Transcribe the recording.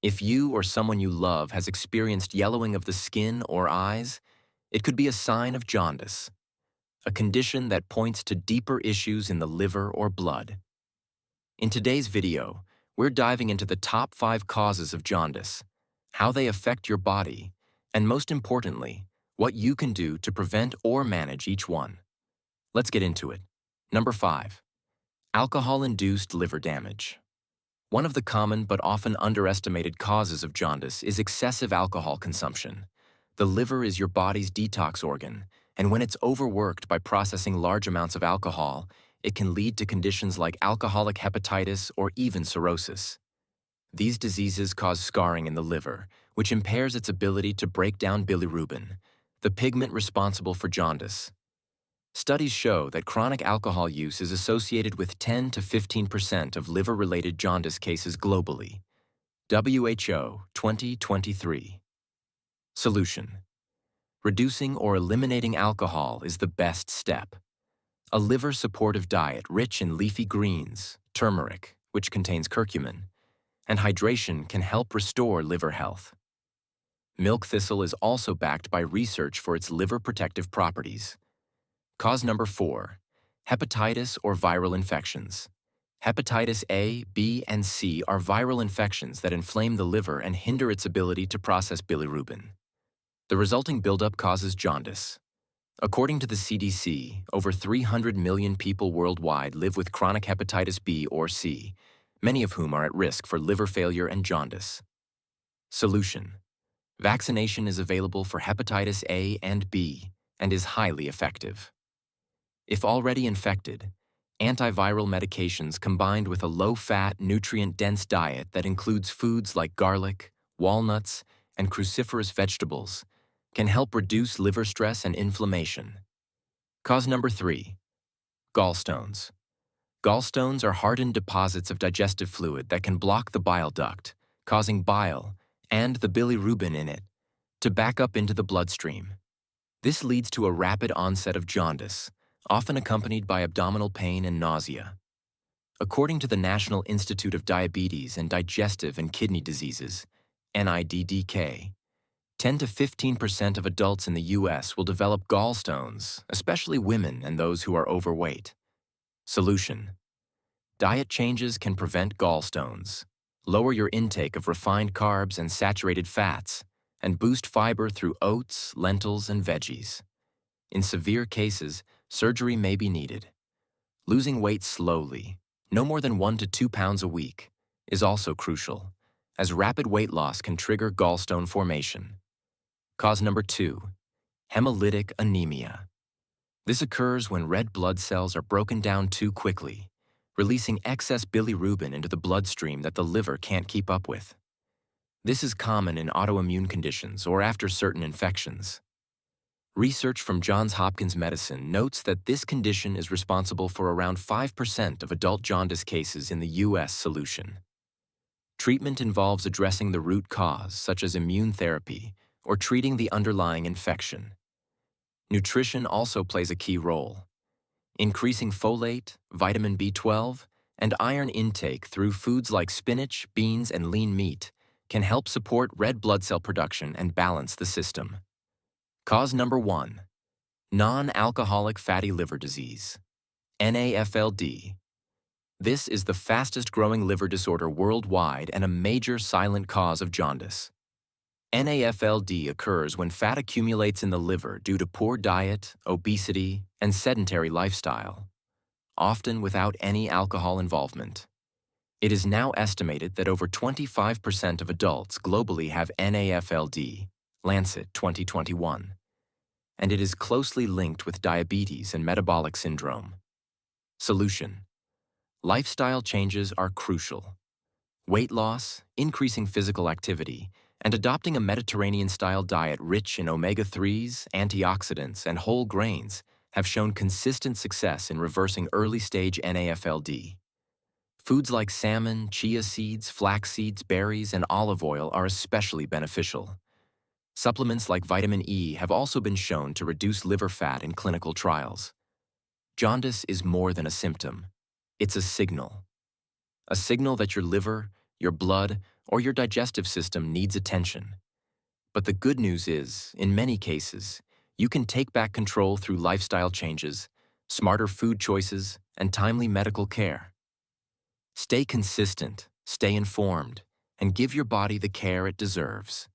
If you or someone you love has experienced yellowing of the skin or eyes, it could be a sign of jaundice, a condition that points to deeper issues in the liver or blood. In today's video, we're diving into the top 5 causes of jaundice, how they affect your body, and most importantly, what you can do to prevent or manage each one. Let's get into it. Number 5. Alcohol-induced liver damage. One of the common but often underestimated causes of jaundice is excessive alcohol consumption. The liver is your body's detox organ, and when it's overworked by processing large amounts of alcohol, it can lead to conditions like alcoholic hepatitis or even cirrhosis. These diseases cause scarring in the liver, which impairs its ability to break down bilirubin, the pigment responsible for jaundice. Studies show that chronic alcohol use is associated with 10 to 15% of liver-related jaundice cases globally. WHO 2023. Solution: reducing or eliminating alcohol is the best step. A liver-supportive diet rich in leafy greens, turmeric, which contains curcumin, and hydration can help restore liver health. Milk thistle is also backed by research for its liver protective properties. Cause number 4. Hepatitis or viral infections. Hepatitis A, B, and C are viral infections that inflame the liver and hinder its ability to process bilirubin. The resulting buildup causes jaundice. According to the CDC, over 300 million people worldwide live with chronic hepatitis B or C, many of whom are at risk for liver failure and jaundice. Solution: vaccination is available for hepatitis A and B and is highly effective. If already infected, antiviral medications combined with a low-fat, nutrient-dense diet that includes foods like garlic, walnuts, and cruciferous vegetables can help reduce liver stress and inflammation. Cause number 3. Gallstones. Gallstones are hardened deposits of digestive fluid that can block the bile duct, causing bile, and the bilirubin in it, to back up into the bloodstream. This leads to a rapid onset of jaundice, often accompanied by abdominal pain and nausea. According to the National Institute of Diabetes and Digestive and Kidney Diseases, NIDDK, 10 to 15% of adults in the U.S. will develop gallstones, especially women and those who are overweight. Solution: diet changes can prevent gallstones. Lower your intake of refined carbs and saturated fats, and boost fiber through oats, lentils, and veggies. In severe cases, surgery may be needed. Losing weight slowly, no more than 1 to 2 pounds a week, is also crucial, as rapid weight loss can trigger gallstone formation. Cause number 2. Hemolytic anemia. This occurs when red blood cells are broken down too quickly, releasing excess bilirubin into the bloodstream that the liver can't keep up with. This is common in autoimmune conditions or after certain infections. Research from Johns Hopkins Medicine notes that this condition is responsible for around 5% of adult jaundice cases in the U.S. Solution. Treatment involves addressing the root cause, such as immune therapy, or treating the underlying infection. Nutrition also plays a key role. Increasing folate, vitamin B12, and iron intake through foods like spinach, beans, and lean meat can help support red blood cell production and balance the system. Cause number 1. Non-alcoholic fatty liver disease, NAFLD. This is the fastest-growing liver disorder worldwide and a major silent cause of jaundice. NAFLD occurs when fat accumulates in the liver due to poor diet, obesity, and sedentary lifestyle, often without any alcohol involvement. It is now estimated that over 25% of adults globally have NAFLD, Lancet 2021, and it is closely linked with diabetes and metabolic syndrome. Solution: lifestyle changes are crucial. Weight loss, increasing physical activity, and adopting a Mediterranean-style diet rich in omega-3s, antioxidants, and whole grains have shown consistent success in reversing early-stage NAFLD. Foods like salmon, chia seeds, flax seeds, berries, and olive oil are especially beneficial. Supplements like vitamin E have also been shown to reduce liver fat in clinical trials. Jaundice is more than a symptom. It's a signal. A signal that your liver, your blood, or your digestive system needs attention. But the good news is, in many cases, you can take back control through lifestyle changes, smarter food choices, and timely medical care. Stay consistent, stay informed, and give your body the care it deserves.